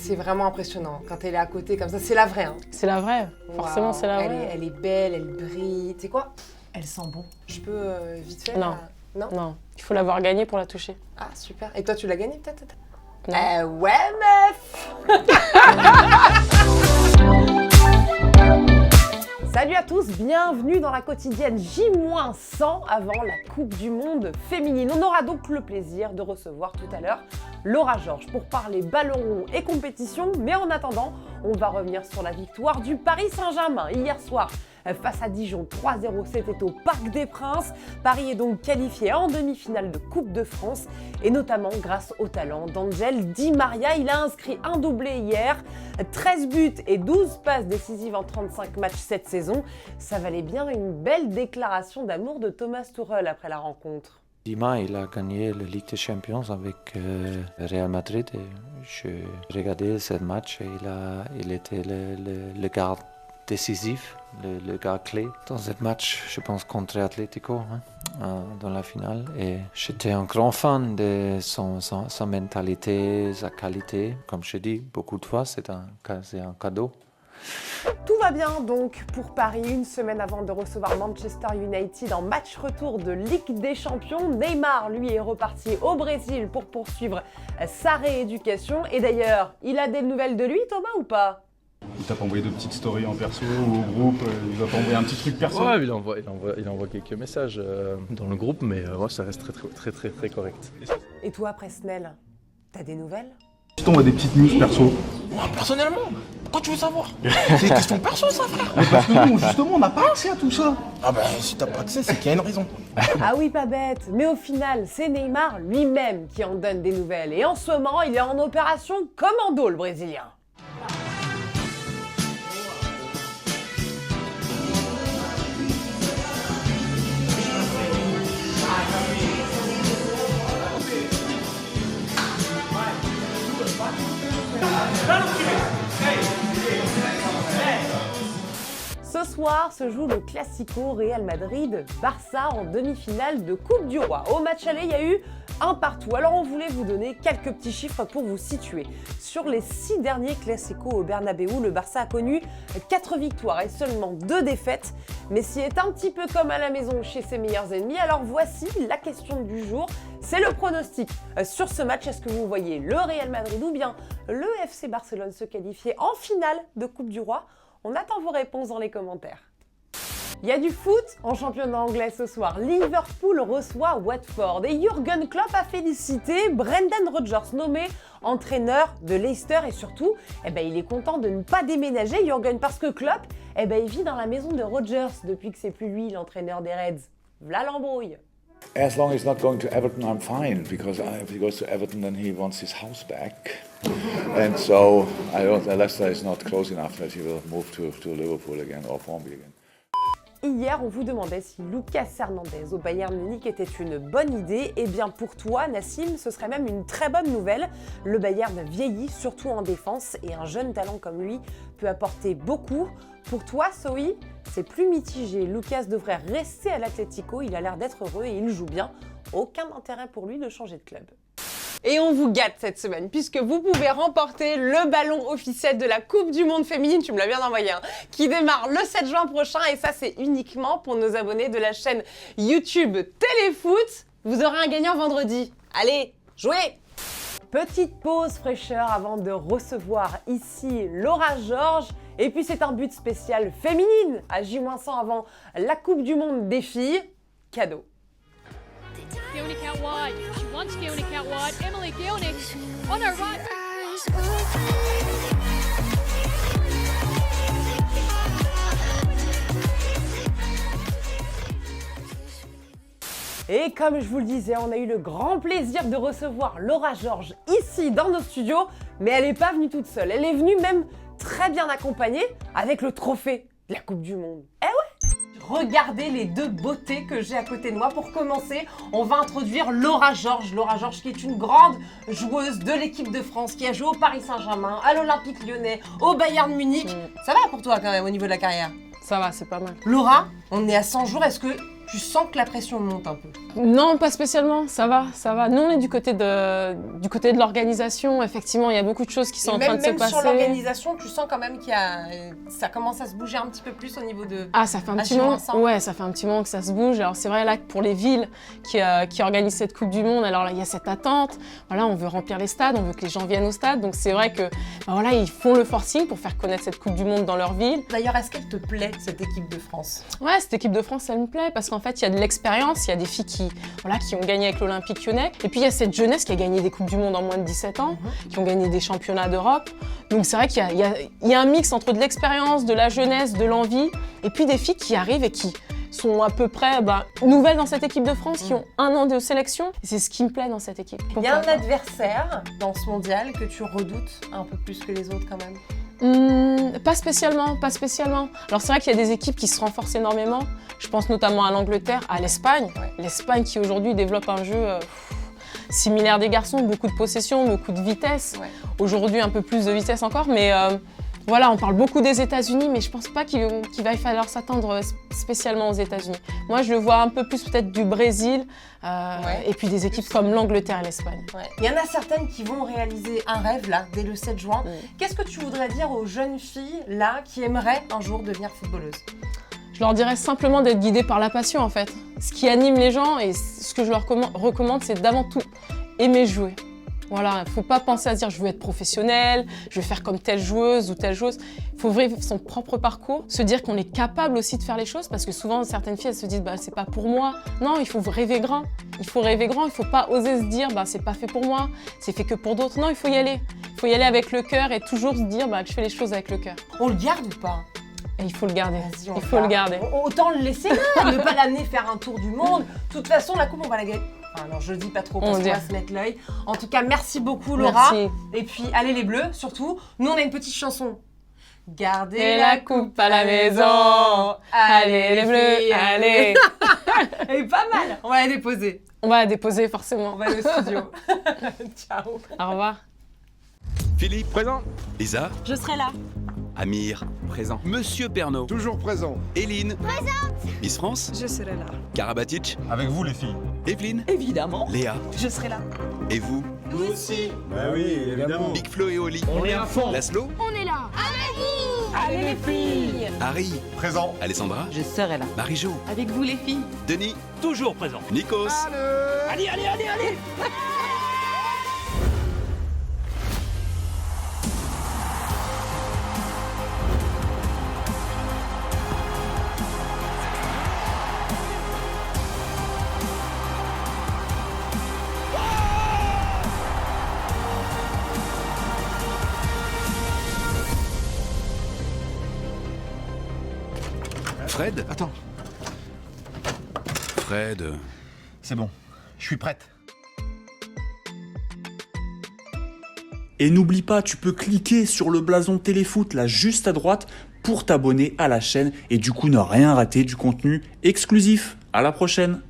c'est vraiment impressionnant quand elle est à côté comme ça. C'est la vraie. Hein. C'est la vraie, forcément c'est la vraie. Elle est belle, elle brille. Tu sais quoi? Elle sent bon. Je peux vite fait Non. Non, il faut l'avoir gagnée pour la toucher. Ah, super. Et toi, tu l'as gagnée peut-être? Non. Ouais, meuf. Salut à tous, bienvenue dans la quotidienne J-100 avant la Coupe du Monde féminine. On aura donc le plaisir de recevoir tout à l'heure Laura Georges pour parler ballon rond et compétition. Mais en attendant, on va revenir sur la victoire du Paris Saint-Germain hier soir face à Dijon 3-0. C'était au Parc des Princes. Paris est donc qualifié en demi-finale de Coupe de France et notamment grâce au talent d'Angel Di Maria. Il a inscrit un doublé hier, 13 buts et 12 passes décisives en 35 matchs cette saison. Ça valait bien une belle déclaration d'amour de Thomas Tuchel après la rencontre. Dima, il a gagné la Ligue des Champions avec Real Madrid et je regardais ce match et il était le gars décisif, le gars clé dans ce match, je pense, contre Atlético dans la finale. Et j'étais un grand fan de sa mentalité, sa qualité. Comme je dis beaucoup de fois, c'est un cadeau. Tout va bien donc pour Paris, une semaine avant de recevoir Manchester United en match retour de Ligue des Champions. Neymar, lui, est reparti au Brésil pour poursuivre sa rééducation. Et d'ailleurs, il a des nouvelles de lui, Thomas, ou pas? Il t'a pas envoyé de petites stories en perso ou au groupe? Il va pas envoyer un petit truc perso? Ouais, il envoie quelques messages dans le groupe, mais ouais, ça reste très correct. Et toi, Presnel, t'as des nouvelles? Tu t'envoies des petites news perso? Moi, personnellement, pourquoi tu veux savoir? C'est une question perso, ça, frère. Mais parce que nous, justement, on n'a pas accès à tout ça. Ah ben, si t'as pas accès, c'est qu'il y a une raison. Ah oui, pas bête. Mais au final, c'est Neymar lui-même qui en donne des nouvelles. Et en ce moment, il est en opération commando, le Brésilien. Ce soir se joue le Classico Real Madrid-Barça en demi-finale de Coupe du Roi. Au match aller, il y a eu un partout. Alors on voulait vous donner quelques petits chiffres pour vous situer. Sur les 6 derniers Classico au Bernabéu, le Barça a connu 4 victoires et seulement 2 défaites. Messi est un petit peu comme à la maison chez ses meilleurs ennemis. Alors voici la question du jour. C'est le pronostic sur ce match. Est-ce que vous voyez le Real Madrid ou bien le FC Barcelone se qualifier en finale de Coupe du Roi? On attend vos réponses dans les commentaires. Il y a du foot en championnat anglais ce soir. Liverpool reçoit Watford et Jürgen Klopp a félicité Brendan Rodgers, nommé entraîneur de Leicester. Et surtout, il est content de ne pas déménager, Jürgen, parce que Klopp, il vit dans la maison de Rodgers depuis que c'est plus lui l'entraîneur des Reds. V'là l'embrouille. As long as he's not going to Everton, I'm fine, because if he goes to Everton, then he wants his house back. And so, Leicester is not close enough that he will move to Liverpool again or Formby again. Hier, on vous demandait si Lucas Hernandez au Bayern Munich était une bonne idée. Eh bien pour toi, Nassim, ce serait même une très bonne nouvelle. Le Bayern vieillit, surtout en défense, et un jeune talent comme lui peut apporter beaucoup. Pour toi, Sohi, c'est plus mitigé. Lucas devrait rester à l'Atlético, il a l'air d'être heureux et il joue bien. Aucun intérêt pour lui de changer de club. Et on vous gâte cette semaine, puisque vous pouvez remporter le ballon officiel de la Coupe du Monde féminine, tu me l'as bien envoyé, qui démarre le 7 juin prochain, et ça c'est uniquement pour nos abonnés de la chaîne YouTube Téléfoot. Vous aurez un gagnant vendredi. Allez, jouez! Petite pause fraîcheur avant de recevoir ici Laura Georges. Et puis c'est un but spécial féminine à J-100 avant la Coupe du Monde des filles. Cadeau. Gielnik out wide. She wants Gielnik out wide. Emily Gielnik on her right. Et comme je vous le disais, on a eu le grand plaisir de recevoir Laura Georges ici dans nos studios. Mais elle n'est pas venue toute seule. Elle est venue même très bien accompagnée avec le trophée de la Coupe du Monde. Eh ouais! Regardez les deux beautés que j'ai à côté de moi. Pour commencer, on va introduire Laura Georges. Laura Georges qui est une grande joueuse de l'équipe de France, qui a joué au Paris Saint-Germain, à l'Olympique Lyonnais, au Bayern Munich. Ça va pour toi quand même au niveau de la carrière? Ça va, c'est pas mal. Laura, on est à 100 jours. Est-ce que tu sens que la pression monte un peu? Non, pas spécialement, ça va. Nous, on est du côté de l'organisation. Effectivement, il y a beaucoup de choses qui sont en train de se passer. Même sur l'organisation, tu sens quand même ça commence à se bouger un petit peu plus au niveau de... Ah, ça fait un petit moment. Ouais, ça fait un petit moment que ça se bouge. Alors c'est vrai là que pour les villes qui organisent cette Coupe du Monde, alors là il y a cette attente. Voilà, on veut remplir les stades, on veut que les gens viennent au stade. Donc c'est vrai que voilà, ils font le forcing pour faire connaître cette Coupe du Monde dans leur ville. D'ailleurs, est-ce qu'elle te plaît cette équipe de France? Ouais, cette équipe de France, elle me plaît parce qu'en fait, il y a de l'expérience, il y a des filles qui ont gagné avec l'Olympique Lyonnais. Et puis, il y a cette jeunesse qui a gagné des Coupes du Monde en moins de 17 ans, qui ont gagné des championnats d'Europe. Donc, c'est vrai qu'il y a un mix entre de l'expérience, de la jeunesse, de l'envie, et puis des filles qui arrivent et qui sont à peu près nouvelles dans cette équipe de France, qui ont 1 an de sélection. C'est ce qui me plaît dans cette équipe. Il y a un adversaire dans ce mondial que tu redoutes un peu plus que les autres quand même? Pas spécialement. Alors c'est vrai qu'il y a des équipes qui se renforcent énormément. Je pense notamment à l'Angleterre, à l'Espagne. Ouais. L'Espagne qui aujourd'hui développe un jeu similaire des garçons, beaucoup de possession, beaucoup de vitesse. Ouais. Aujourd'hui un peu plus de vitesse encore, mais voilà, on parle beaucoup des États-Unis, mais je pense pas qu'il va falloir s'attendre spécialement aux États-Unis. Moi, je le vois un peu plus peut-être du Brésil, et puis des équipes comme l'Angleterre et l'Espagne. Ouais. Il y en a certaines qui vont réaliser un rêve là, dès le 7 juin. Qu'est-ce que tu voudrais dire aux jeunes filles là qui aimeraient un jour devenir footballeuses? Je leur dirais simplement d'être guidées par la passion en fait. Ce qui anime les gens et ce que je leur recommande, c'est d'avant tout aimer jouer. Voilà, il ne faut pas penser à se dire je veux être professionnelle, je vais faire comme telle joueuse ou telle joueuse. Il faut vivre son propre parcours, se dire qu'on est capable aussi de faire les choses parce que souvent certaines filles elles se disent c'est pas pour moi. Non, il faut rêver grand. Il faut pas oser se dire c'est pas fait pour moi, c'est fait que pour d'autres. Non, il faut y aller. Il faut y aller avec le cœur et toujours se dire que je fais les choses avec le cœur. On le garde ou pas? Et il faut le garder. Il faut le garder. Autant le laisser là, ne pas l'amener faire un tour du monde. De toute façon, la coupe, on va la gagner. Enfin, non, je le dis pas trop parce qu'on va se mettre l'œil. En tout cas, merci beaucoup Laura. Merci. Et puis, allez les Bleus, surtout. Nous, on a une petite chanson. Gardez et la coupe à la maison. Allez les Bleus, allez. Elle est pas mal. On va la déposer. On va la déposer forcément. On va aller au studio. Ciao. Au revoir. Philippe, présent. Lisa, je serai là. Amir, présent. Monsieur Pernaud, toujours présent. Éline, présente. Miss France, je serai là. Karabatic, avec vous les filles. Evelyne, évidemment. Léa, je serai là. Et vous? Nous aussi. Bah oui, évidemment. Big Flo et Oli, on est à fond. Laszlo, on est là. Avec vous. Allez les filles. Harry, présent. Alessandra, je serai là. Marie-Jo, avec vous les filles. Denis, toujours présent. Nikos, allez. Fred? Attends. Fred. C'est bon, je suis prête. Et n'oublie pas, tu peux cliquer sur le blason Téléfoot là juste à droite pour t'abonner à la chaîne et du coup ne rien rater du contenu exclusif. À la prochaine!